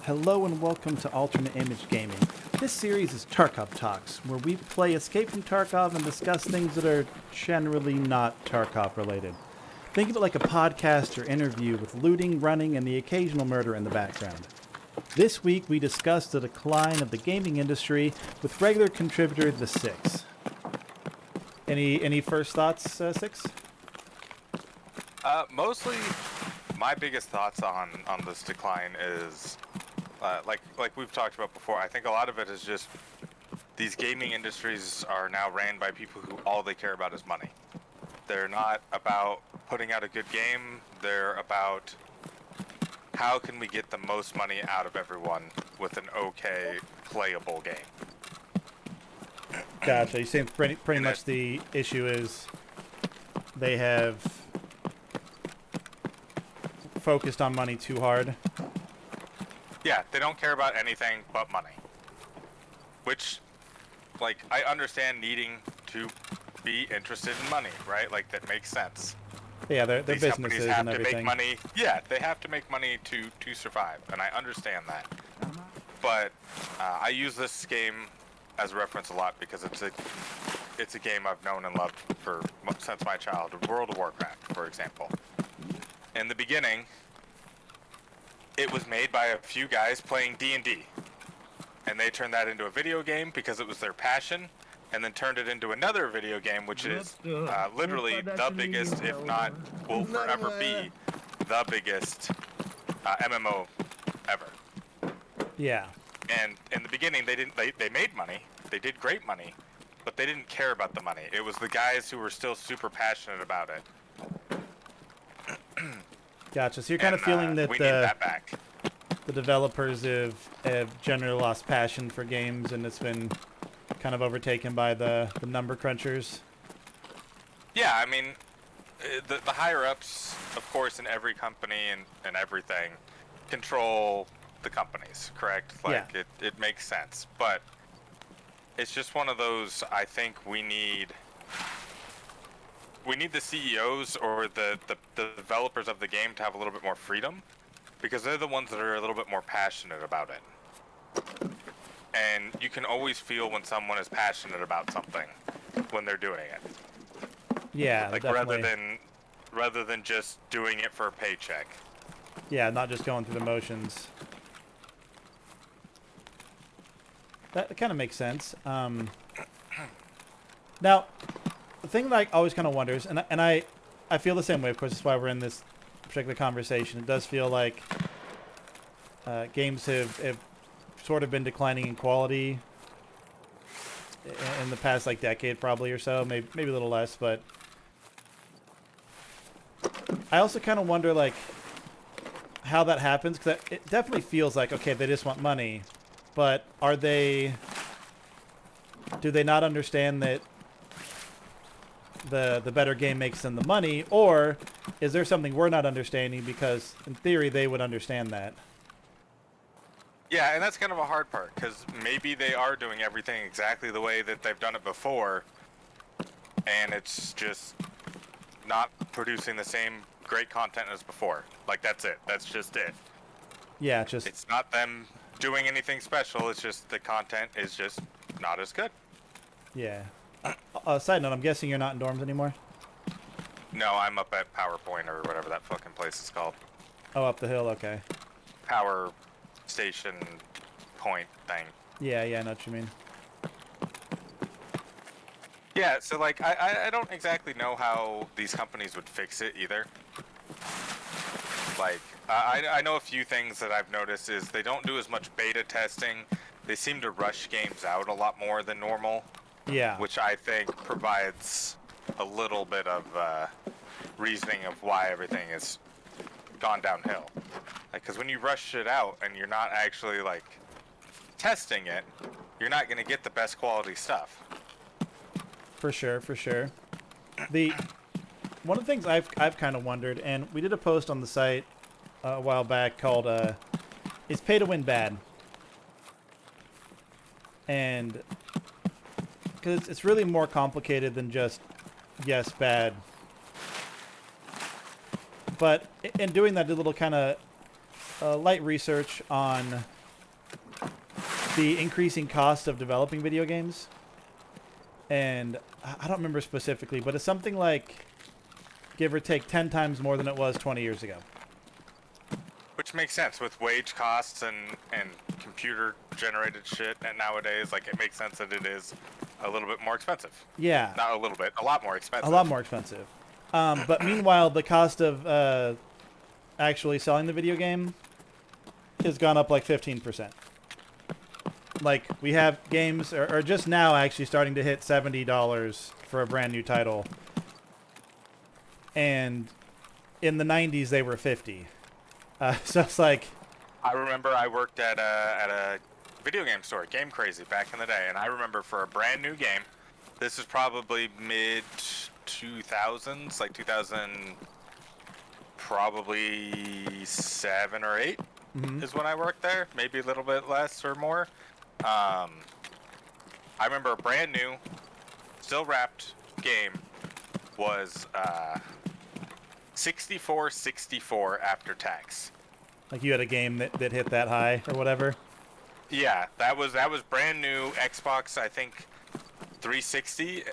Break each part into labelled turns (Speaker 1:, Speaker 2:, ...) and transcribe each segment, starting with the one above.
Speaker 1: Hello and welcome to Alternate Image Gaming. This series is Tarkov Talks, where we play Escape from Tarkov and discuss things that are generally not Tarkov related. Think of it like a podcast or interview with looting, running, and the occasional murder in the background. This week we discuss the decline of the gaming industry with regular contributor TheSix. Any first thoughts, Six?
Speaker 2: Mostly, my biggest thoughts on this decline is, like we've talked about before. I think a lot of it is just these gaming industries are now ran by people who all they care about is money. They're not about putting out a good game. They're about how can we get the most money out of everyone with an okay playable game.
Speaker 1: Gotcha. You saying pretty much the issue is they have focused on money too hard.
Speaker 2: Yeah, they don't care about anything but money. Which, like, I understand needing to be interested in money, right? Like, that makes sense.
Speaker 1: Yeah, their
Speaker 2: These
Speaker 1: businesses
Speaker 2: companies have
Speaker 1: and
Speaker 2: to
Speaker 1: everything.
Speaker 2: make money. Yeah, they have to make money to survive, and I understand that. But I use this game as a reference a lot because it's a game I've known and loved since my childhood. World of Warcraft, for example. In the beginning, it was made by a few guys playing D&D, and they turned that into a video game because it was their passion, and then turned it into another video game, which is literally the biggest, if not will forever be the biggest MMO ever.
Speaker 1: Yeah.
Speaker 2: And in the beginning, they made money, they did great money, but they didn't care about the money. It was the guys who were still super passionate about it.
Speaker 1: Gotcha. So you're kind of feeling that
Speaker 2: we need that back.
Speaker 1: The developers have generally lost passion for games, and it's been kind of overtaken by the number crunchers.
Speaker 2: Yeah, I mean, the higher ups, of course, in every company and everything, control the companies, correct? Like,
Speaker 1: yeah.
Speaker 2: it makes sense. But it's just one of those, I think we need the CEOs or the developers of the game to have a little bit more freedom, because they're the ones that are a little bit more passionate about it. And you can always feel when someone is passionate about something when they're doing it.
Speaker 1: Yeah,
Speaker 2: like
Speaker 1: definitely.
Speaker 2: rather than just doing it for a paycheck.
Speaker 1: Yeah, not just going through the motions. That kind of makes sense. Now, the thing that I always kind of wonders, and I feel the same way, of course, that's why we're in this particular conversation. It does feel like games have sort of been declining in quality in the past, like, decade probably or so, maybe a little less, but I also kind of wonder, like, how that happens, because it definitely feels like, okay, they just want money, but do they not understand that the better game makes them the money, or is there something we're not understanding, because in theory they would understand that?
Speaker 2: Yeah, and that's kind of a hard part, because maybe they are doing everything exactly the way that they've done it before, and it's just not producing the same great content as before. Like, that's it. That's just it.
Speaker 1: Yeah,
Speaker 2: it's not them doing anything special, it's just the content is just not as good.
Speaker 1: Yeah. Side note, I'm guessing you're not in dorms anymore?
Speaker 2: No, I'm up at PowerPoint or whatever that fucking place is called.
Speaker 1: Oh, up the hill, okay.
Speaker 2: Power station point thing.
Speaker 1: Yeah, I know what you mean.
Speaker 2: Yeah, so, like, I don't exactly know how these companies would fix it either. Like, I know a few things that I've noticed is they don't do as much beta testing. They seem to rush games out a lot more than normal.
Speaker 1: Yeah.
Speaker 2: Which I think provides a little bit of reasoning of why everything has gone downhill. Like, because when you rush it out and you're not actually, like, testing it, you're not going to get the best quality stuff.
Speaker 1: For sure. One of the things I've kind of wondered, and we did a post on the site a while back called "Is Pay to Win Bad?" And because it's really more complicated than just yes, bad. But in doing that, a little kind of light research on the increasing cost of developing video games, and I don't remember specifically, but it's something like, give or take, 10 times more than it was 20 years ago.
Speaker 2: Which makes sense with wage costs and computer generated shit, and nowadays, like, it makes sense that it is a little bit more expensive.
Speaker 1: Yeah.
Speaker 2: Not a little bit, a lot more expensive.
Speaker 1: A lot more expensive. But meanwhile, the cost of actually selling the video game has gone up like 15%. Like, we have games are just now actually starting to hit $70 for a brand new title. And in the 90s, they were 50. So it's like...
Speaker 2: I remember I worked at a video game store, Game Crazy, back in the day, and I remember for a brand new game, this is probably mid 2000s, like 2000, probably 7 or 8 is when I worked there, maybe a little bit less or more. I remember a brand new, still wrapped game was $64.64 after tax.
Speaker 1: Like you had a game that hit that high or whatever?
Speaker 2: Yeah, that was brand new. Xbox, I think 360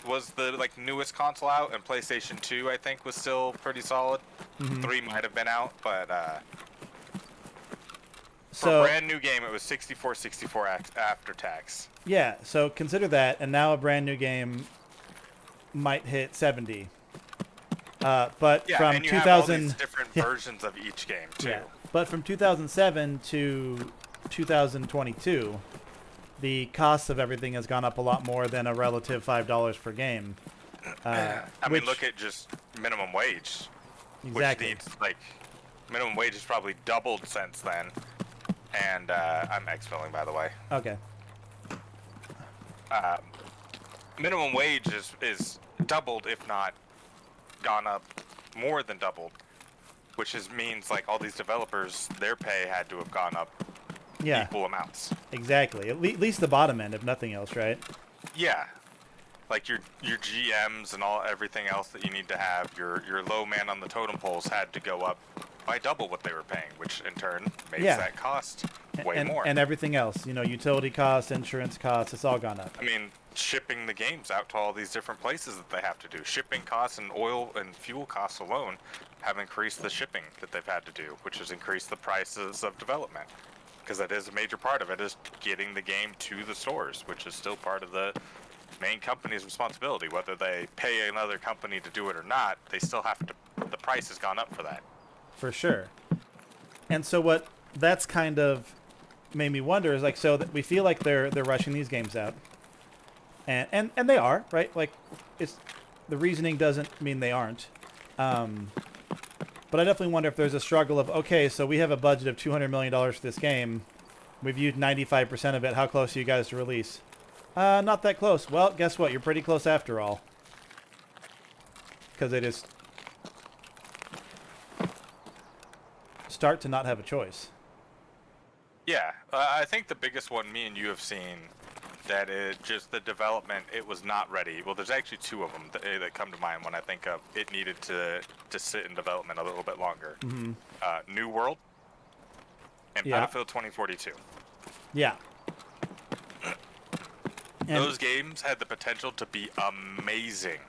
Speaker 2: was the like newest console out, and PlayStation 2 I think was still pretty solid. 3 might have been out, but for a brand new game it was $64.64 after tax.
Speaker 1: Yeah, so consider that, and now a brand new game might hit 70. But
Speaker 2: yeah,
Speaker 1: from
Speaker 2: and you
Speaker 1: 2000
Speaker 2: have all these different versions of each game too.
Speaker 1: Yeah. But from 2007 to 2022, the cost of everything has gone up a lot more than a relative $5 per game.
Speaker 2: I mean, look at just minimum wage.
Speaker 1: Exactly.
Speaker 2: Which needs, like, minimum wage has probably doubled since then. And I'm exfilling, by the way.
Speaker 1: Okay.
Speaker 2: Minimum wage is doubled, if not gone up more than doubled. Which means, like, all these developers, their pay had to have gone up equal amounts.
Speaker 1: Exactly. At least the bottom end, if nothing else, right?
Speaker 2: Yeah. Like your GMs and everything else that you need to have, your low man on the totem poles had to go up by double what they were paying, which in turn makes that cost way more.
Speaker 1: And everything else, utility costs, insurance costs, it's all gone up.
Speaker 2: I mean, shipping the games out to all these different places that they have to do. Shipping costs and oil and fuel costs alone have increased the shipping that they've had to do, which has increased the prices of development. Because that is a major part of it, is getting the game to the stores, which is still part of the main company's responsibility. Whether they pay another company to do it or not, they still have to. The price has gone up for that.
Speaker 1: For sure. And so what that's kind of made me wonder is, like, so that we feel like they're rushing these games out, and they are, right? Like, it's the reasoning doesn't mean they aren't. But I definitely wonder if there's a struggle of, okay, so we have a budget of $200 million for this game. We've used 95% of it. How close are you guys to release? Not that close. Well, guess what? You're pretty close after all. Because they just start to not have a choice.
Speaker 2: Yeah, I think the biggest one me and you have seen that is just the development, it was not ready. Well, there's actually 2 of them that come to mind when I think of it needed to sit in development a little bit longer. New World and Battlefield 2042.
Speaker 1: Yeah.
Speaker 2: Those games had the potential to be amazing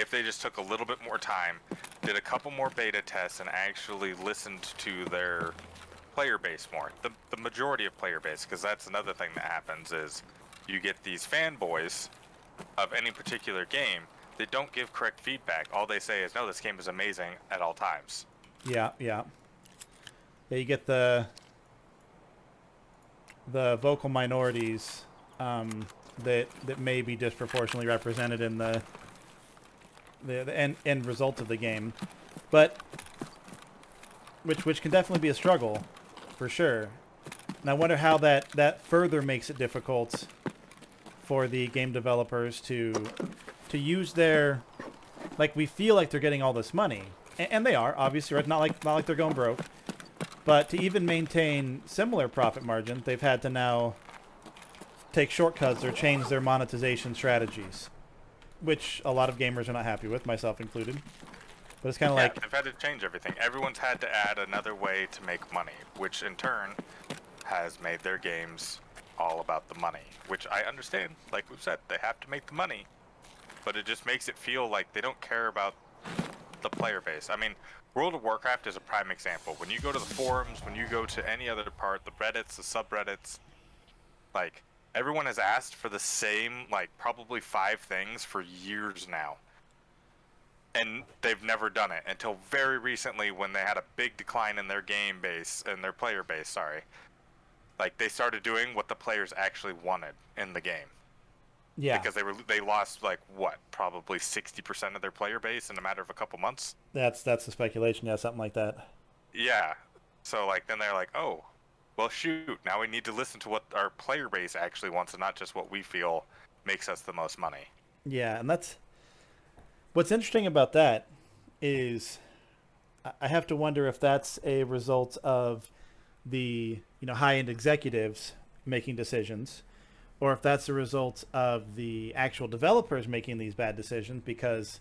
Speaker 2: if they just took a little bit more time, did a couple more beta tests, and actually listened to their player base more. The majority of player base, because that's another thing that happens is you get these fanboys of any particular game that don't give correct feedback. All they say is, no, this game is amazing at all times.
Speaker 1: Yeah. You get the vocal minorities that may be disproportionately represented in the end result of the game, but which can definitely be a struggle, for sure. And I wonder how that further makes it difficult for the game developers to use their, like, we feel like they're getting all this money, and they are, obviously, right? Not like they're going broke, but to even maintain similar profit margin, they've had to now take shortcuts or change their monetization strategies, which a lot of gamers are not happy with, myself included. But it's kind of
Speaker 2: Yeah,
Speaker 1: like,
Speaker 2: they've had to change everything. Everyone's had to add another way to make money, which in turn has made their games all about the money, which I understand. Like we've said, they have to make the money, but it just makes it feel like they don't care about the player base. I mean, World of Warcraft is a prime example. When you go to the forums, when you go to any other part, the Reddits, the subreddits, like everyone has asked for the same, like probably 5 things for years now. And they've never done it until very recently when they had a big decline in their game base and their player base, sorry. Like they started doing what the players actually wanted in the game.
Speaker 1: yeah,
Speaker 2: Because they lost like what, probably 60% of their player base in a matter of a couple months.
Speaker 1: that's the speculation. Yeah, something like that.
Speaker 2: Yeah. So like then they're like, "Oh, well shoot, now we need to listen to what our player base actually wants and not just what we feel makes us the most money."
Speaker 1: Yeah, and that's what's interesting about that is I have to wonder if that's a result of the high end executives making decisions, or if that's a result of the actual developers making these bad decisions. Because,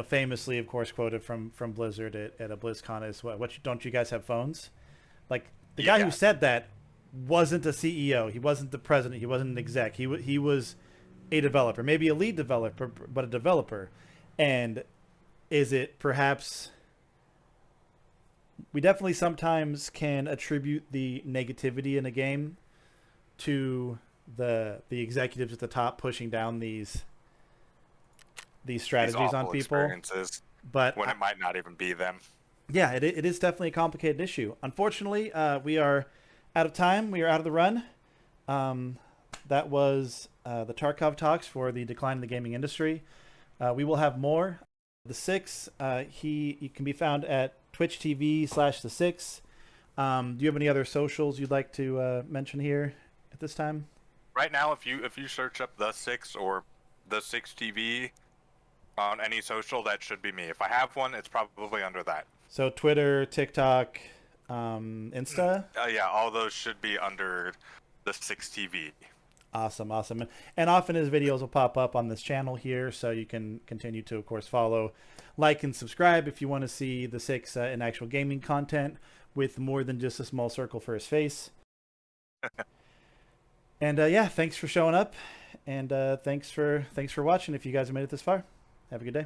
Speaker 1: famously, of course, quoted from Blizzard at a BlizzCon is don't you guys have phones? Like the guy who
Speaker 2: Yeah.
Speaker 1: said that wasn't a CEO, he wasn't the president, he wasn't an exec. He was a developer, maybe a lead developer, but a developer. And is it perhaps we definitely sometimes can attribute the negativity in a game to the executives at the top pushing down these
Speaker 2: These
Speaker 1: strategies on
Speaker 2: awful
Speaker 1: people.
Speaker 2: experiences
Speaker 1: But
Speaker 2: when it might not even be them.
Speaker 1: yeah, it is definitely a complicated issue. Unfortunately, we are out of time. We are out of the run. Um, that was the Tarkov Talks for the decline in the gaming industry. We will have more. TheSix, he can be found at Twitch TV/TheSix. Do you have any other socials you'd like to mention here at this time?
Speaker 2: Right now, if you search up TheSix or TheSix TV on any social, that should be me. If I have one, it's probably under that.
Speaker 1: So Twitter, TikTok, Insta.
Speaker 2: Yeah, all those should be under TheSix TV.
Speaker 1: Awesome, awesome. And often his videos will pop up on this channel here, so you can continue to, of course, follow, like, and subscribe if you want to see TheSix in actual gaming content with more than just a small circle for his face. And yeah, thanks for showing up, and thanks for watching. If you guys have made it this far, have a good day.